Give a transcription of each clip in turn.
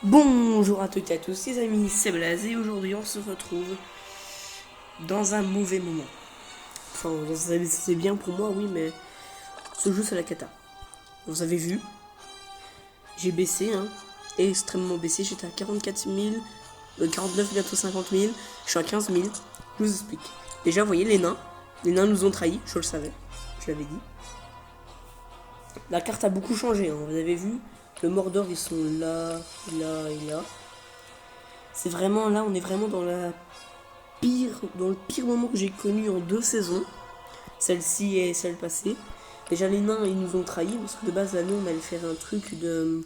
Bonjour à toutes et à tous les amis, c'est Blaze et aujourd'hui on se retrouve dans un mauvais moment. Enfin, c'est bien pour moi, oui, mais ce jeu c'est la cata. Vous avez vu, j'ai baissé, extrêmement baissé, j'étais à 44 000, 49, bientôt 50 000, je suis à 15 000, je vous explique. Déjà, vous voyez, les nains nous ont trahis, je le savais, je l'avais dit. La carte a beaucoup changé, vous avez vu, le Mordor ils sont là, là et là. C'est vraiment là, on est vraiment dans le pire moment que j'ai connu en 2 saisons, celle-ci et celle passée. Déjà les nains ils nous ont trahis parce que de base là nous on allait faire un truc de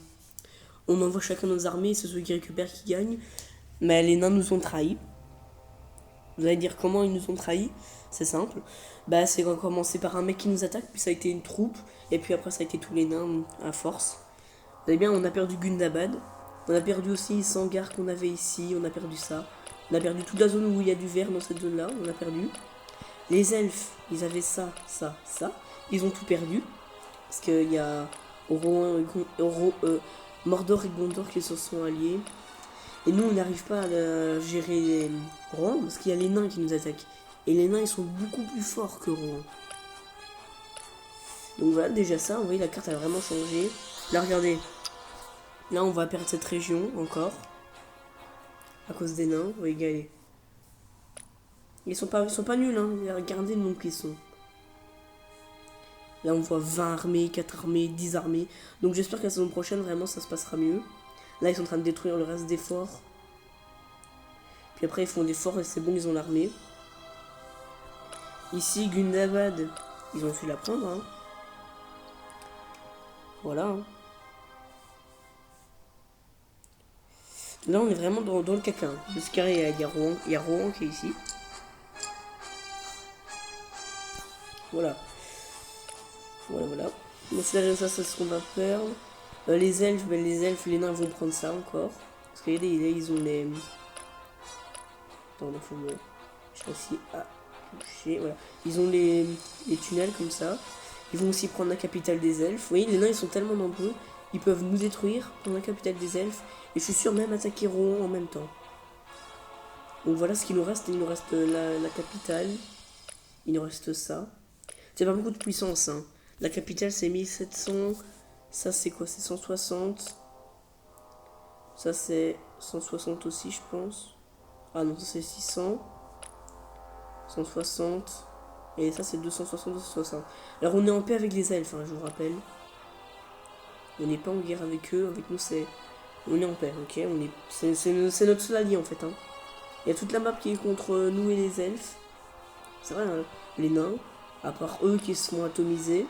on envoie chacun nos armées, c'est ceux qui récupèrent qui gagnent. Mais les nains nous ont trahis. Vous allez dire comment ils nous ont trahis? C'est simple. Bah c'est qu'on a commencé par un mec qui nous attaque, puis ça a été une troupe, et puis après ça a été tous les nains à force. Vous savez bien, on a perdu Gundabad, on a perdu aussi Sangar qu'on avait ici, on a perdu ça. On a perdu toute la zone où il y a du vert dans cette zone là, on a perdu. Les elfes, ils avaient ça, ça, ça. Ils ont tout perdu. Parce qu'il y a Mordor et Gondor qui se sont alliés. Et nous, on n'arrive pas à gérer Rohan parce qu'il y a les nains qui nous attaquent. Et les nains, ils sont beaucoup plus forts que Rohan. Donc voilà, déjà ça, vous voyez, la carte a vraiment changé. Là, regardez. Là, on va perdre cette région encore. À cause des nains, vous voyez, regardez. Ils sont pas nuls, hein. Regardez le nombre qu'ils sont. Là, on voit 20 armées, 4 armées, 10 armées. Donc j'espère que la saison prochaine, vraiment, ça se passera mieux. Là, ils sont en train de détruire le reste des forts. Puis après, ils font des forts et c'est bon, ils ont l'armée. Ici, Gundabad, ils ont su la prendre. Hein. Voilà. Hein. Là, on est vraiment dans le caca. Hein. Parce qu'il y a Rohan qui est ici. Voilà. Voilà. Donc ça, c'est ce qu'on va perdre. Les elfes, les nains vont prendre ça encore. Parce que regardez, ils ont les... Attends, il faut me... Je réussis à toucher, voilà. Ils ont les tunnels comme ça. Ils vont aussi prendre la capitale des elfes. Vous voyez, les nains, ils sont tellement nombreux. Ils peuvent nous détruire, prendre la capitale des elfes. Et je suis sûr même attaquer Rohan en même temps. Donc voilà ce qu'il nous reste. Il nous reste la capitale. Il nous reste ça. C'est pas beaucoup de puissance, hein. La capitale, c'est 1700. Ça, c'est quoi? C'est 160. Ça, c'est 160 aussi, je pense. Ah non, ça, c'est 600. 160. Et ça, c'est 260, 260. Alors, on est en paix avec les elfes, hein, je vous rappelle. On n'est pas en guerre avec eux. Avec nous, c'est... On est en paix, ok. C'est notre seul allié, en fait. Hein. Il y a toute la map qui est contre nous et les elfes. C'est vrai, hein. Les nains. À part eux qui sont atomisés.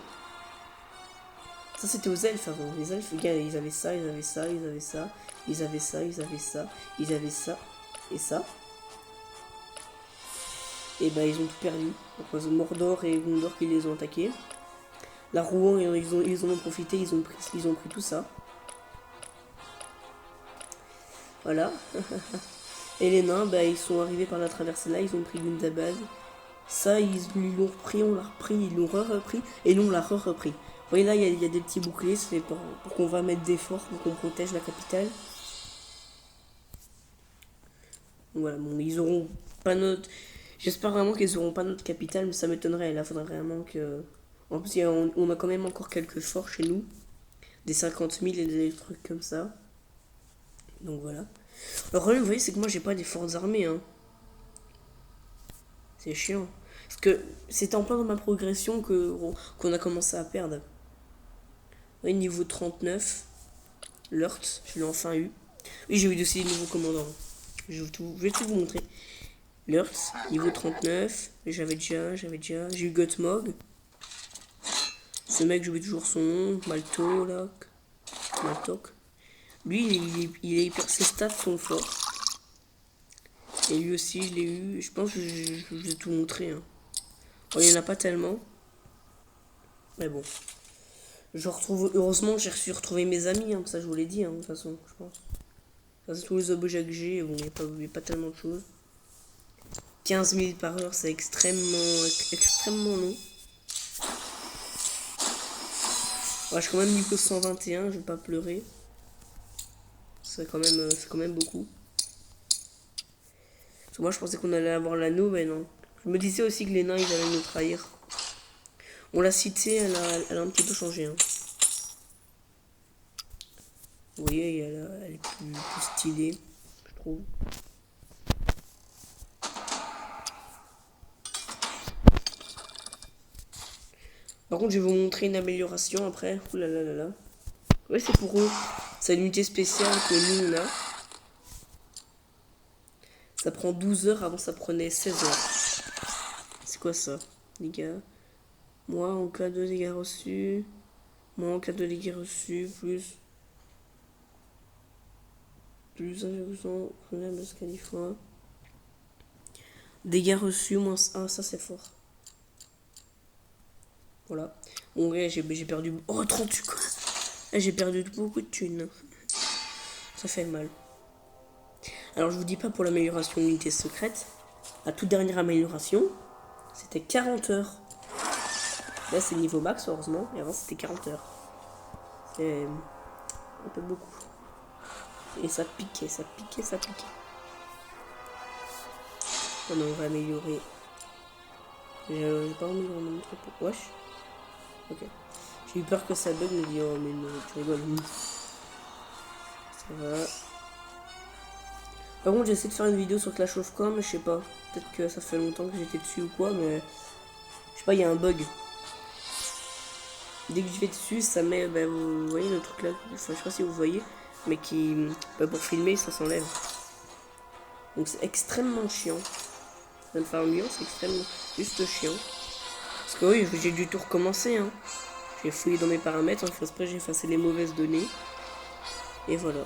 Ça, c'était aux elfes avant. Les elfes, regarde, ils avaient ça, ils avaient ça, ils avaient ça. Ils avaient ça, ils avaient ça. Ils avaient ça. Et ça. Et bah, ils ont tout perdu. Donc, Mordor et Gondor qui les ont attaqués. La Rouen, ils en ont profité, ils ont pris tout ça. Voilà. Et les nains, bah, ils sont arrivés par la traversée là, ils ont pris Gundabad. Ça, ils l'ont repris, on l'a repris, ils l'ont repris, et nous on l'a repris. Vous voyez là, il y a des petits boucliers, c'est pour qu'on va mettre des forts, pour qu'on protège la capitale. Donc voilà, bon, ils auront pas notre... J'espère vraiment qu'ils auront pas notre capitale, mais ça m'étonnerait. Là, faudrait vraiment que... En plus, on a quand même encore quelques forts chez nous. Des 50 000 et des trucs comme ça. Donc voilà. Le problème, vous voyez, c'est que moi, j'ai pas des fortes armées. Hein. C'est chiant. Parce que c'était en plein dans ma progression qu'on a commencé à perdre. Vous voyez, niveau 39. Lurt, je l'ai enfin eu. Oui, j'ai eu aussi des nouveaux commandants. Je vais tout vous montrer. Lurt, niveau 39. J'avais déjà. J'ai eu Gutmog. Ce mec, j'oublie toujours son nom. Maltok. Lui, il est hyper... Ses stats sont forts. Et lui aussi, je l'ai eu. Je pense que je vous ai tout montré. Hein. Bon, il n'y en a pas tellement. Mais bon. Je retrouve... Heureusement, j'ai reçu retrouver mes amis. Hein. Ça, je vous l'ai dit, hein, de toute façon, je pense. Ça, c'est tous les objets que j'ai. Bon, il n'y a pas tellement de choses. 15 000 par heure, c'est extrêmement long. Ouais, je suis quand même niveau 121, je vais pas pleurer. c'est quand même beaucoup. Parce que moi je pensais qu'on allait avoir l'anneau, mais non. Je me disais aussi que les nains ils allaient nous trahir. On l'a cité, elle a un petit peu changé. Hein. Vous voyez, elle est plus stylée, je trouve. Par contre, je vais vous montrer une amélioration après. Ouh là là là là. Ouais, c'est pour eux. C'est une unité spéciale que nous, on a. Ça prend 12 heures, avant ça prenait 16 heures. C'est quoi ça, les gars? Moi, en cas de dégâts reçus. Moi, en cas de dégâts reçus, plus 1,1 problème de scalifroid. Dégâts reçus, moins 1, ça c'est fort. Voilà. Bon, ouais, j'ai perdu. Oh, 38 quoi. J'ai perdu beaucoup de thunes. Ça fait mal. Alors, je vous dis pas pour l'amélioration de l'unité secrète. La toute dernière amélioration, c'était 40 heures. Là, c'est niveau max, heureusement. Et avant, c'était 40 heures. C'est un peu beaucoup. Et ça piquait, ça piquait, ça piquait. Oh non, on va améliorer. J'ai pas amélioré mon truc. Wesh. Ok. J'ai eu peur que ça bug, mais dit oh mais non, tu rigoles. Ça va. Par contre, j'essaie de faire une vidéo sur Clash of Clans, mais je sais pas. Peut-être que ça fait longtemps que j'étais dessus ou quoi, mais je sais pas, il y a un bug. Dès que je vais dessus, ça met, bah, vous voyez le truc là, enfin, je sais pas si vous voyez, mais qui, bah, pour filmer, ça s'enlève. Donc c'est extrêmement chiant. Même pas ennuyant, c'est extrêmement juste chiant. Parce que oui, j'ai dû tout recommencer. Hein. J'ai fouillé dans mes paramètres, en fait, j'ai effacé les mauvaises données. Et voilà.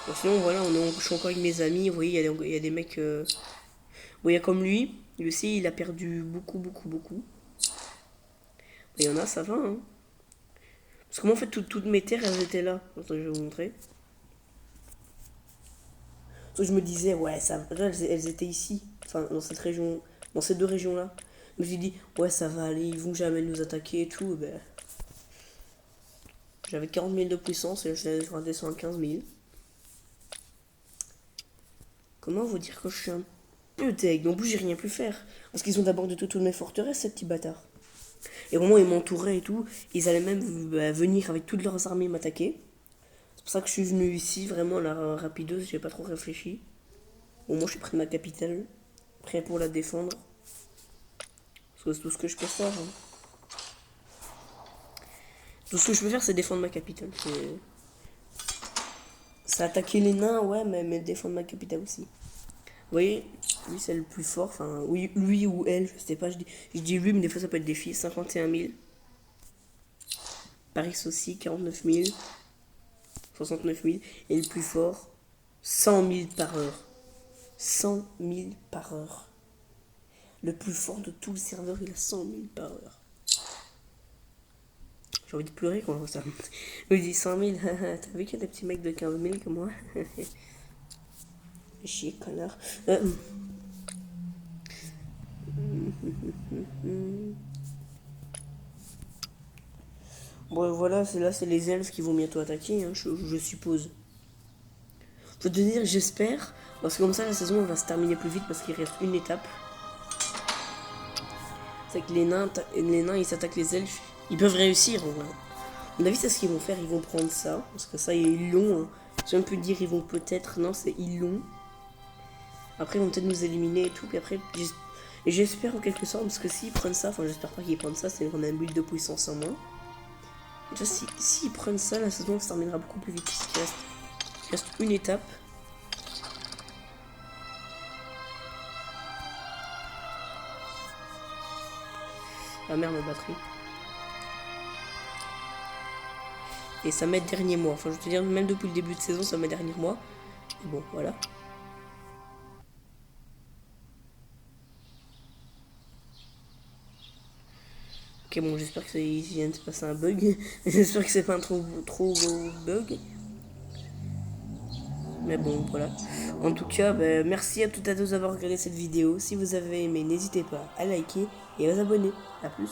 Bon, sinon, voilà, je suis encore avec mes amis. Vous voyez, il y a des mecs. Bon, il y a comme lui. Lui aussi, il a perdu beaucoup, beaucoup, beaucoup. Il y en a, ça va. Hein. Parce que moi, en fait, toutes mes terres, elles étaient là. Attends, je vais vous montrer. Donc, je me disais, ouais, ça va. Elles étaient ici. Enfin, dans cette région. Dans ces deux régions-là. Je me suis dit, ouais, ça va aller. Ils vont jamais nous attaquer et tout. Ben. J'avais 40 000 de puissance et je redescends à 15 000. Comment vous dire que je suis un peu deg? Non plus, j'ai rien pu faire. Parce qu'ils ont d'abord de toutes mes forteresses, ces petits bâtards. Et vraiment, ils m'entouraient et tout. Ils allaient même venir avec toutes leurs armées m'attaquer. C'est pour ça que je suis venu ici, vraiment, la rapideuse, j'ai pas trop réfléchi. Bon, moi, je suis près de ma capitale. Prêt pour la défendre. Parce que c'est tout ce que je peux faire. Hein. Tout ce que je peux faire, c'est défendre ma capitale. C'est attaquer les nains, ouais, mais défendre ma capitale aussi. Vous voyez, lui c'est le plus fort. Enfin, oui, lui ou elle, je sais pas. Je dis lui, mais des fois ça peut être des filles. 51 000. Paris aussi, 49 000. 69 000. Et le plus fort, 100 000 par heure. 100 000 par heure. Le plus fort de tout le serveur, il a 100 000 par heure. J'ai envie de pleurer quand je vois ça. Je me dis 100 000. T'as vu qu'il y a des petits mecs de 15 000 comme moi? Chier, connard. Bon, voilà, là, c'est les elfes qui vont bientôt attaquer, hein, je suppose. Faut te dire, j'espère, parce que comme ça, la saison elle va se terminer plus vite parce qu'il reste une étape. C'est que les nains, ils s'attaquent les elfes. Ils peuvent réussir, en vrai. À mon avis, c'est ce qu'ils vont faire. Ils vont prendre ça. Parce que ça, ils l'ont. Hein. Si on peut dire, ils vont peut-être. Non, c'est ils l'ont. Après, ils vont peut-être nous éliminer et tout. Puis après, j'espère en quelque sorte. Parce que s'ils prennent ça, enfin, j'espère pas qu'ils prennent ça. C'est qu'on a un build de puissance en moins. Déjà, s'ils prennent ça, la saison se terminera beaucoup plus vite. Parce qu'il reste une étape. Ah merde, ma batterie. Et ça met dernier mois. Enfin, je veux te dire, même depuis le début de saison, ça met dernier mois. Et bon, voilà. Ok, bon, j'espère que il vient de se passer un bug. J'espère que c'est pas un trop gros bug. Mais bon, voilà. En tout cas, bah, merci à toutes et à tous d'avoir regardé cette vidéo. Si vous avez aimé, n'hésitez pas à liker et à vous abonner. A plus.